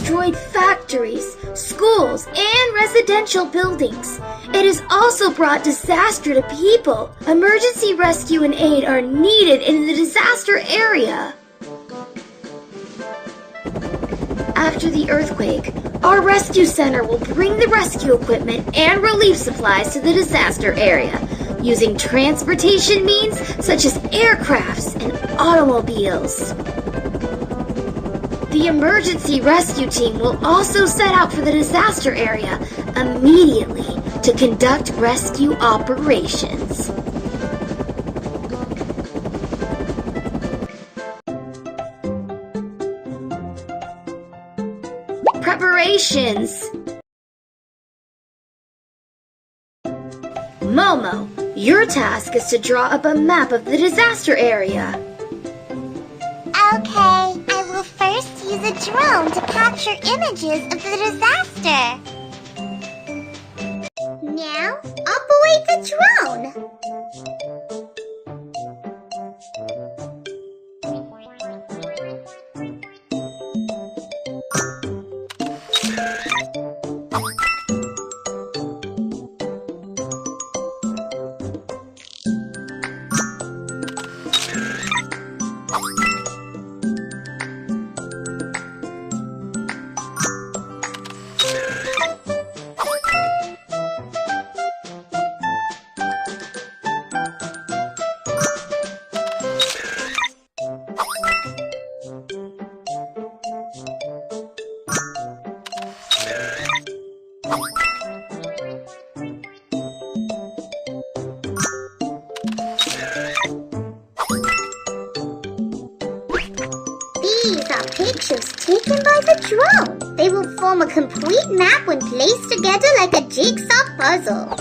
destroyed factories, schools, and residential buildings. It has also brought disaster to people. Emergency rescue and aid are needed in the disaster area. After the earthquake, our rescue center will bring the rescue equipment and relief supplies to the disaster area, using transportation means such as aircrafts and automobiles. The emergency rescue team will also set out for the disaster area immediately to conduct rescue operations. Preparations. Momo, your task is to draw up a map of the disaster area. Okay, I will first use a drone to capture images of the disaster. Now, operate the drone. These are pictures taken by the drone. They will form a complete map when placed together like a jigsaw puzzle.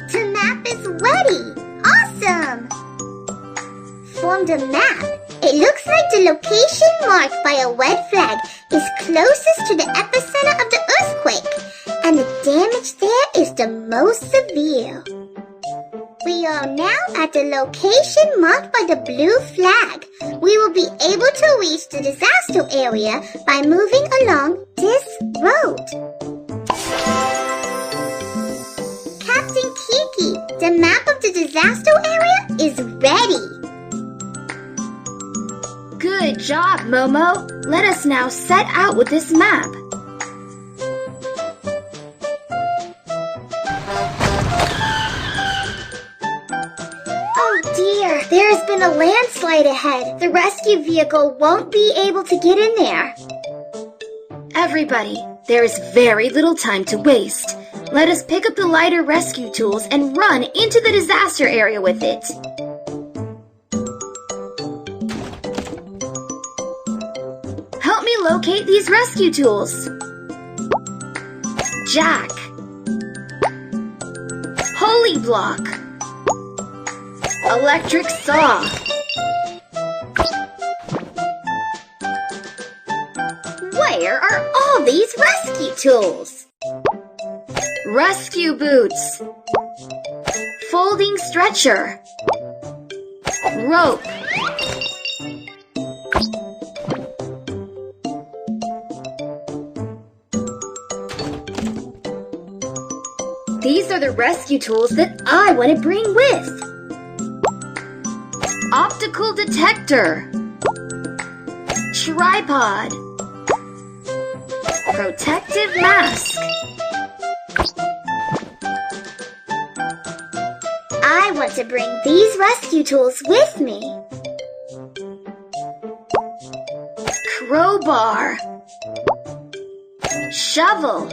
The map is ready! Awesome! Formed a map. It looks like the location marked by a red flag is closest to the epicenter of the earthquake, and the damage there is the most severe. We are now at the location marked by the blue flag. We will be able to reach the disaster area by moving along this road. Captain Kiki, the map of the disaster area is ready. Good job, Momo. Let us now set out with this map. Oh dear, there has been a landslide ahead. The rescue vehicle won't be able to get in there. Everybody, there is very little time to waste. Let us pick up the lighter rescue tools and run into the disaster area with it. Help me locate these rescue tools. Jack. Pulley block. Electric saw. Where are all these rescue tools? Rescue boots. Folding stretcher. Rope. These are the rescue tools that I want to bring with. Optical detector. Tripod. Protective mask. I want to bring these rescue tools with me. Crowbar. Shovel.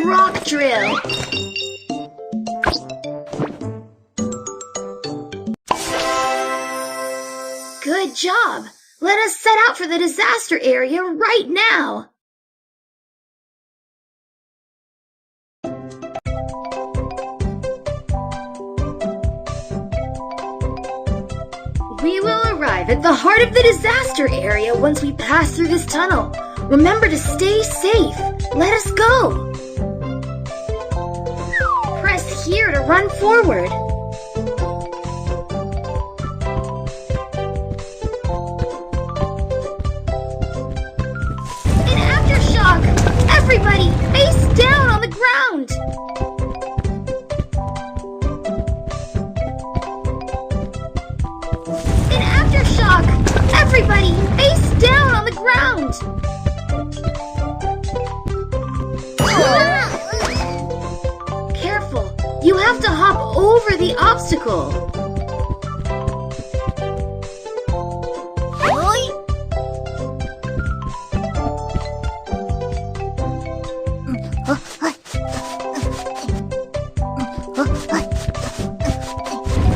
Rock drill. Good job! Let us set out for the disaster area right now! We will arrive at the heart of the disaster area once we pass through this tunnel. Remember to stay safe. Let us go. Press here to run forward. An aftershock! Everybody, face down on the ground! An aftershock! Everybody, face down on the ground! Careful, you have to hop over the obstacle.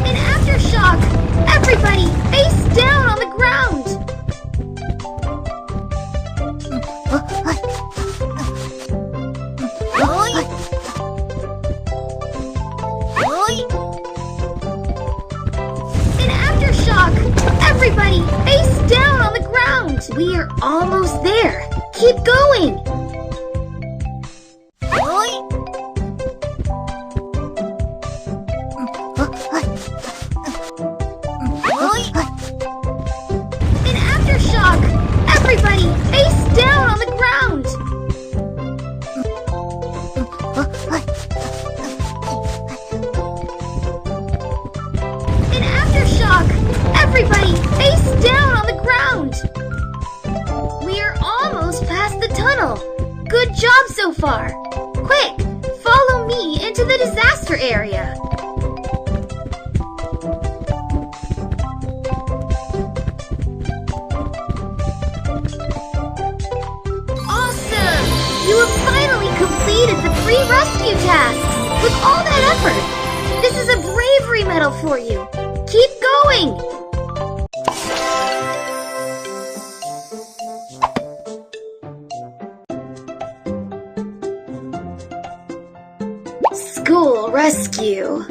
An aftershock! Everybody, face down on the ground! An aftershock! Everybody, face down on the ground! We are almost there. Keep going! An aftershock! Everybody, face down on the ground! An aftershock! Everybody, face down on the ground! We are almost past the tunnel. Good job so far. Quick, follow me into the disaster area. Awesome! You have finally completed the pre-rescue task! With all that effort! This is a bravery medal for you! Keep going! School rescue!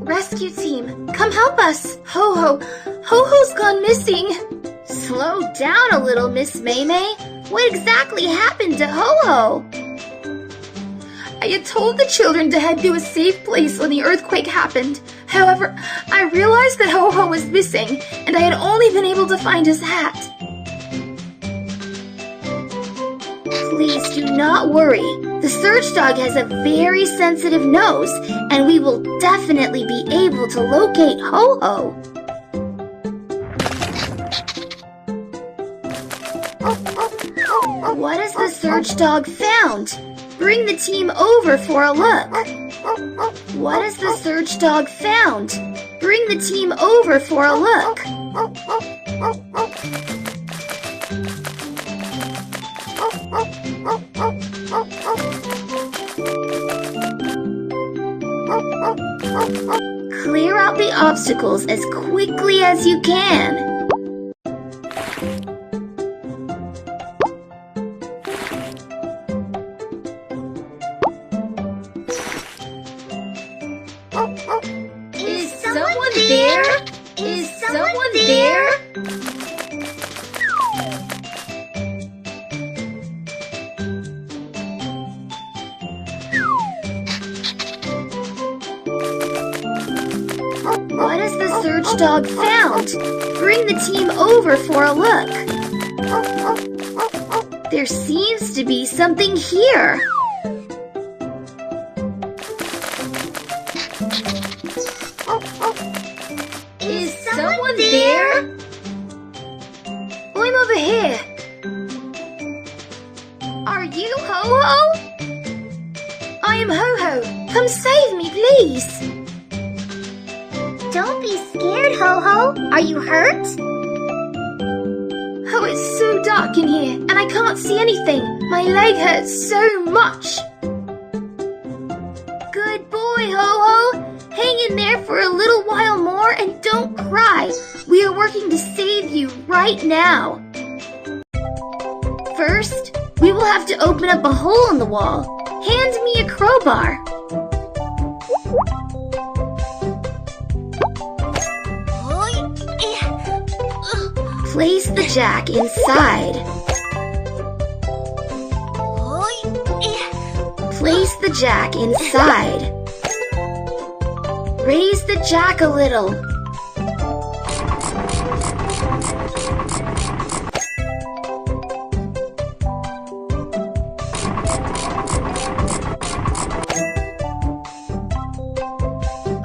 Rescue team, come help us! Ho-Ho's gone missing! Slow down a little, Miss May-May. What exactly happened to Ho-Ho? I had told the children to head to a safe place when the earthquake happened. However, I realized that Ho-Ho was missing, and I had only been able to find his hat. Please do not worry. The search dog has a very sensitive nose, and we will definitely be able to locate Ho-Ho. What has the search dog found? Bring the team over for a look. What has the search dog found? Bring the team over for a look. Clear out the obstacles as quickly as you can. Is someone there? Is someone there? What has the search dog found? Bring the team over for a look. There seems to be something here. Is someone there? I'm over here. Are you Ho-Ho? I am Ho-Ho. Come save me, please. Don't be scared, Ho-Ho. Are you hurt? Oh, it's so dark in here, and I can't see anything. My leg hurts so much. Good boy, Ho-Ho. Hang don't cry. We are working to save you right now. First, we will have to open up a hole in the wall. Hand me a crowbar. Place the jack inside. Place the jack inside. Raise the jack a little.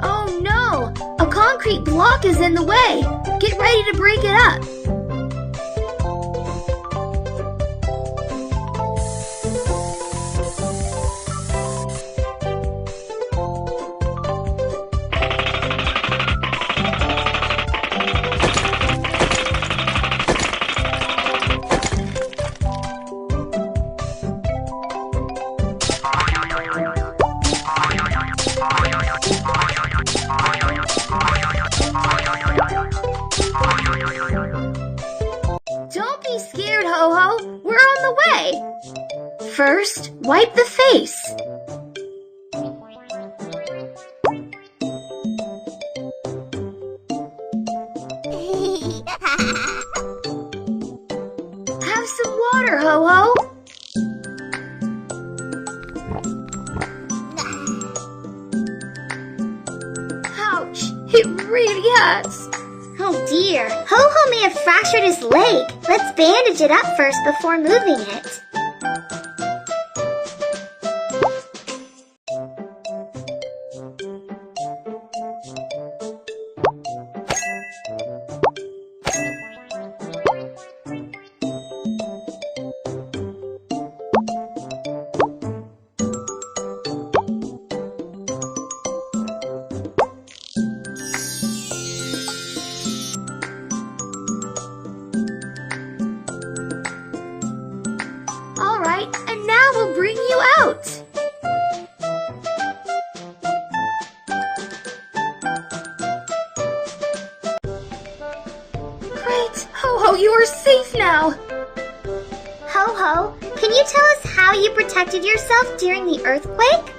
Oh no! A concrete block is in the way. Get ready to break it up. Don't be scared, Ho-Ho. We're on the way. First, wipe the face. Have some water, Ho-Ho. Ouch, it really hurts. Oh dear, Ho-Ho may have fractured his leg. Let's bandage it up first before moving it. Alright, and now we'll bring you out. Great! Ho-Ho, you are safe now! Ho-Ho, can you tell us how you protected yourself during the earthquake?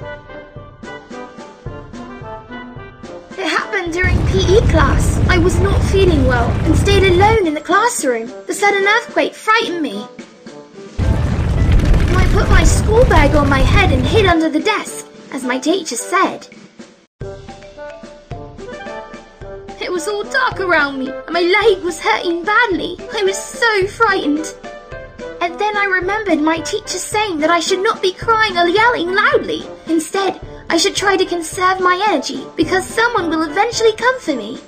It happened during PE class. I was not feeling well and stayed alone in the classroom. The sudden earthquake frightened me. I put my school bag on my head and hid under the desk, as my teacher said. It was all dark around me, and my leg was hurting badly. I was so frightened. And then I remembered my teacher saying that I should not be crying or yelling loudly. Instead, I should try to conserve my energy, because someone will eventually come for me.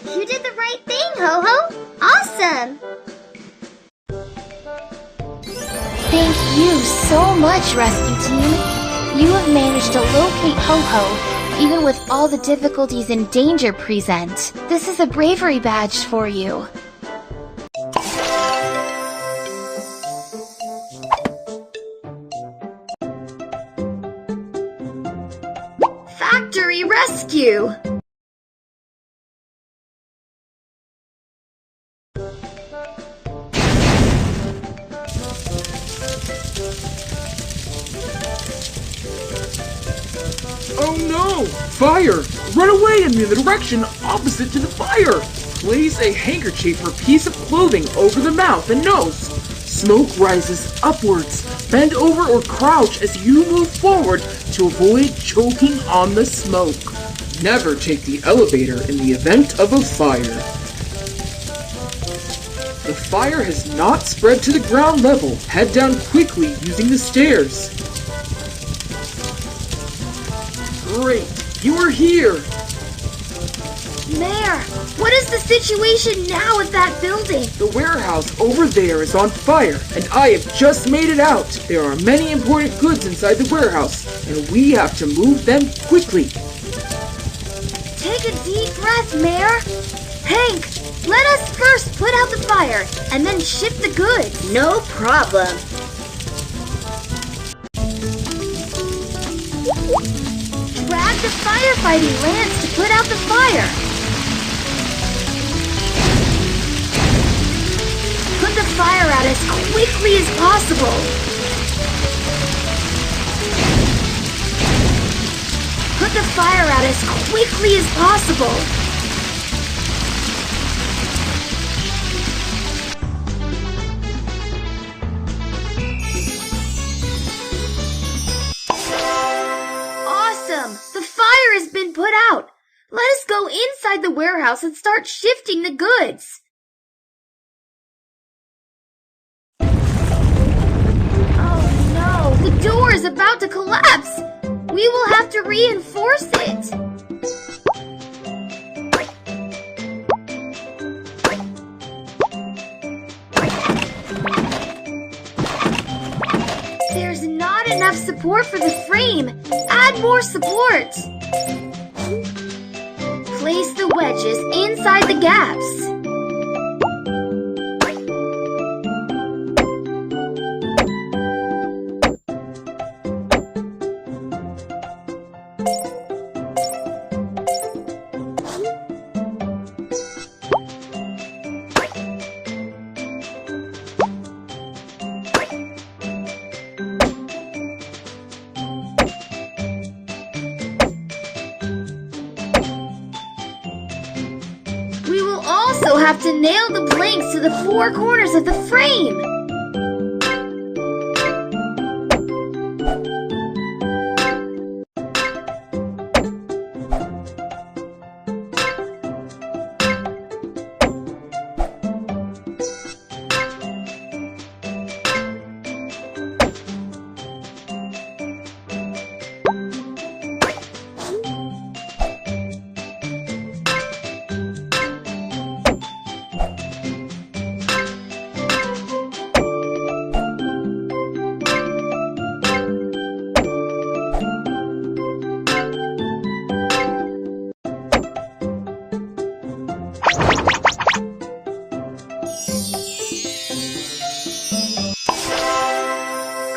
You did the right thing, Ho-Ho! Awesome! Thank you so much, rescue team. You have managed to locate Ho-Ho, even with all the difficulties and danger present. This is a bravery badge for you. Factory Rescue! Oh no! Fire! Run away in the direction opposite to the fire! Place a handkerchief or piece of clothing over the mouth and nose. Smoke rises upwards. Bend over or crouch as you move forward to avoid choking on the smoke. Never take the elevator in the event of a fire. The fire has not spread to the ground level. Head down quickly using the stairs. Great! You are here! Mayor, what is the situation now at that building? The warehouse over there is on fire, and I have just made it out. There are many important goods inside the warehouse, and we have to move them quickly. Take a deep breath, Mayor. Hank, let us first put out the fire, and then ship the goods. No problem. Grab the firefighting lance to put out the fire. Put the fire out as quickly as possible. Put the fire out as quickly as possible. Awesome! The fire has been put out. Let us go inside the warehouse and start shifting the goods. Oh no! The door is about to collapse! We will have to reinforce it! There's not enough support for the frame! Add more support! Place the wedges inside the gaps. We will also have to nail the planks to the four corners of the frame.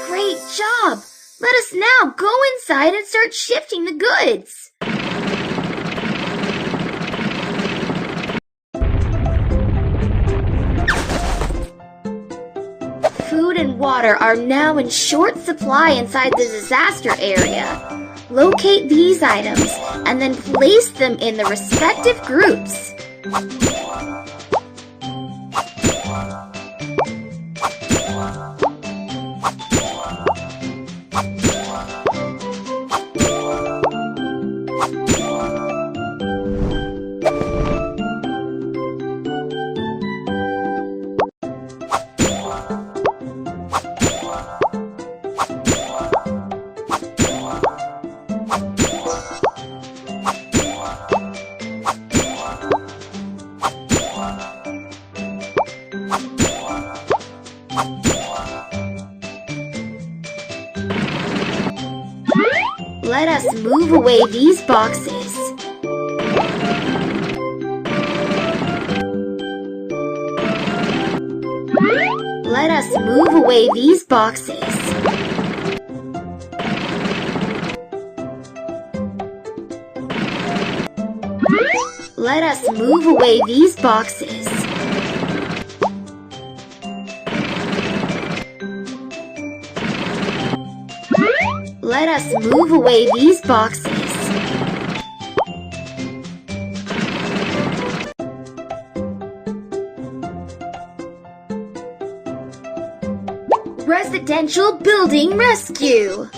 Great job! Let us now go inside and start shifting the goods. Food and water are now in short supply inside the disaster area. Locate these items and then place them in the respective groups. Let us move away these boxes. Let us move away these boxes. Let us move away these boxes. Let us move away these boxes. Residential Building Rescue!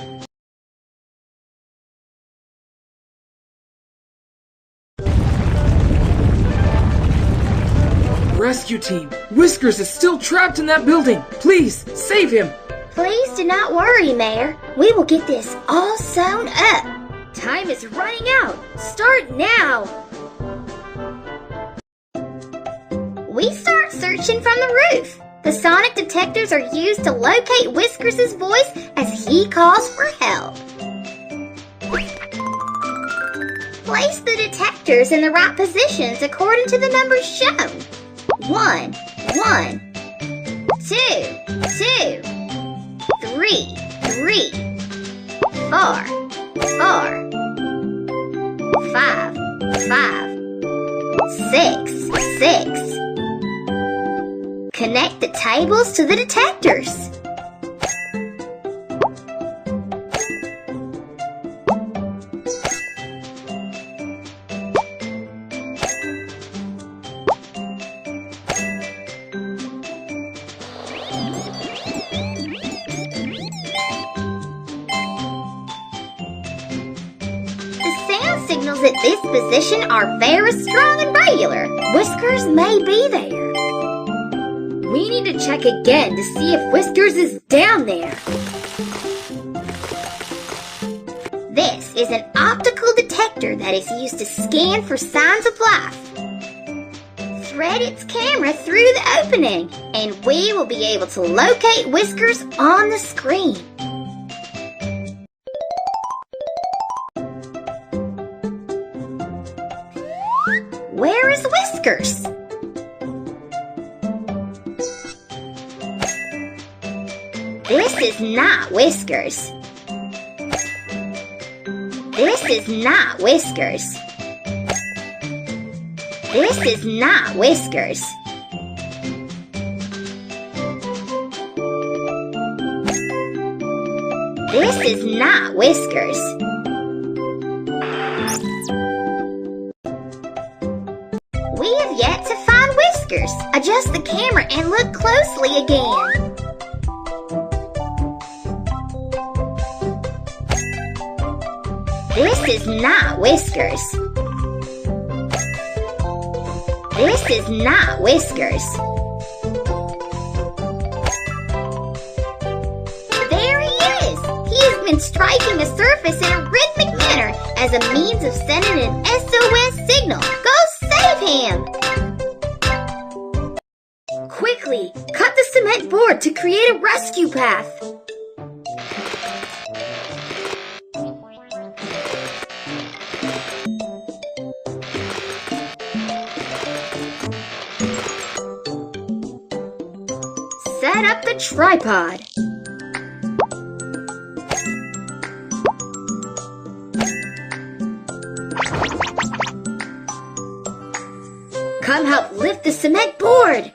Rescue team! Whiskers is still trapped in that building! Please, save him! Please do not worry, Mayor. We will get this all sewn up. Time is running out. Start now. We start searching from the roof. The sonic detectors are used to locate Whiskers' voice as he calls for help. Place the detectors in the right positions according to the numbers shown. 1, 1, 2, 2. 3, 3, 4, 4, 5, 5, 6, 6. Connect the tables to the detectors. Signals at this position are very strong and regular. Whiskers may be there. We need to check again to see if Whiskers is down there. This is an optical detector that is used to scan for signs of life. Thread its camera through the opening, and we will be able to locate Whiskers on the screen. Where is Whiskers? This is not Whiskers. This is not Whiskers. This is not Whiskers. This is not Whiskers. We have yet to find Whiskers. Adjust the camera and look closely again. This is not Whiskers. This is not Whiskers. There he is! He has been striking a surface in a rhythmic manner as a means of sending an SOS signal. Go save him! Quickly, cut the cement board to create a rescue path. Set up the tripod. Come help lift the cement board.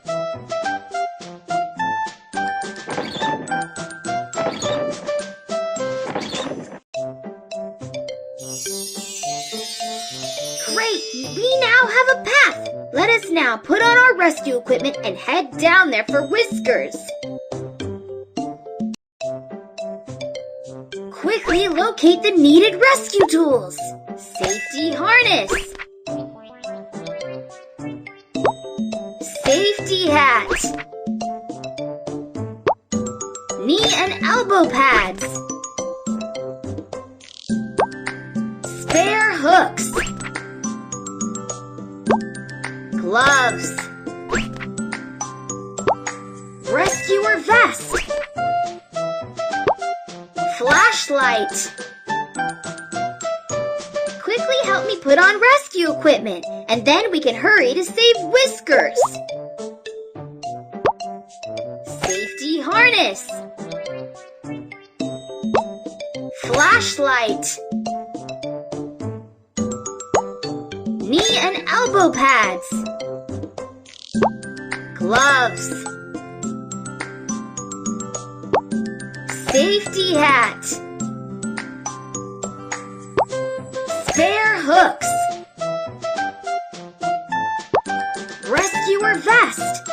Great, we now have a path. Let us now put on our rescue equipment and head down there for Whiskers. Quickly locate the needed rescue tools. Safety harness. Safety hat. Knee and elbow pads. Spare hooks. Gloves. Rescuer vest. Flashlight. Quickly help me put on rescue equipment, and then we can hurry to save Whiskers. Safety harness. Flashlight. Knee and elbow pads. Gloves. Safety hat. Spare hooks. Rescuer vest.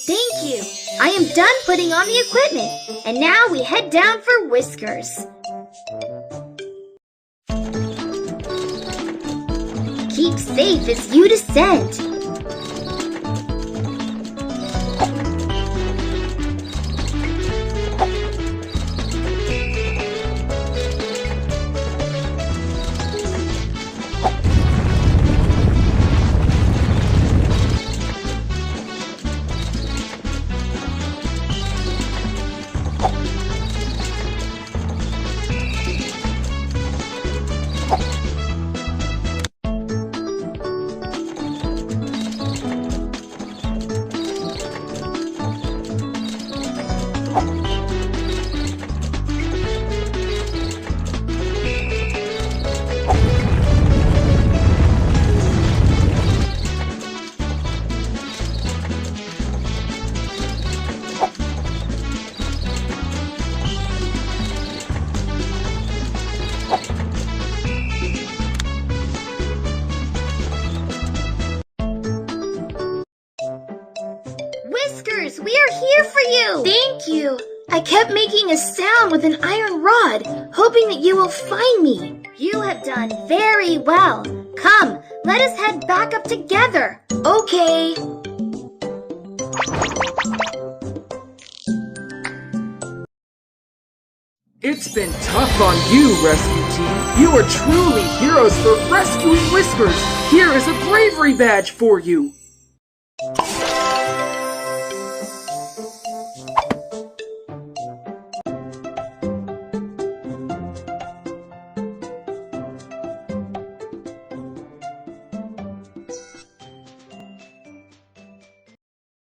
Thank you. I am done putting on the equipment, and now we head down for Whiskers. Keep safe as you descend. I kept making a sound with an iron rod, hoping that you will find me. You have done very well. Come, let us head back up together. Okay. It's been tough on you, rescue team. You are truly heroes for rescuing Whiskers. Here is a bravery badge for you.